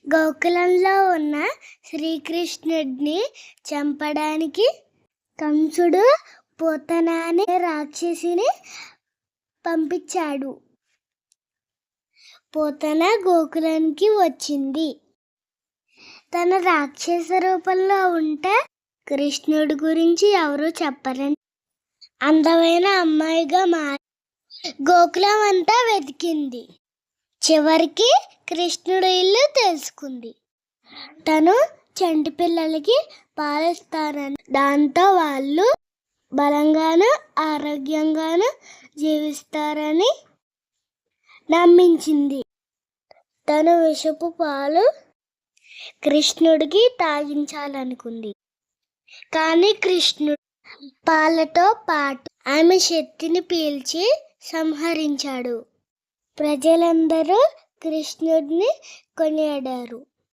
గోకులంలో ఉన్న శ్రీకృష్ణుడిని చంపడానికి కంసుడు పూతన అనే రాక్షసిని పంపించాడు. పూతన గోకులానికి వచ్చింది. తన రాక్షస రూపంలో ఉంటే కృష్ణుడి గురించి ఎవరు చెప్పరని అందమైన అమ్మాయిగా మారి గోకులం అంతా వెతికింది. చివరికి కృష్ణుడి ఇల్లు తెలుసుకుంది. తను చంటి పిల్లలకి పాలిస్తానని, దాంతో వాళ్ళు బలంగాను ఆరోగ్యంగాను జీవిస్తారని నమ్మించింది. తను విషపు పాలు కృష్ణుడికి తాగించాలనుకుంది. కానీ కృష్ణుడు పాలతో పాటు ఆమె శక్తిని పీల్చి సంహరించాడు. ప్రజలందరూ కృష్ణుడిని కొనియాడారు.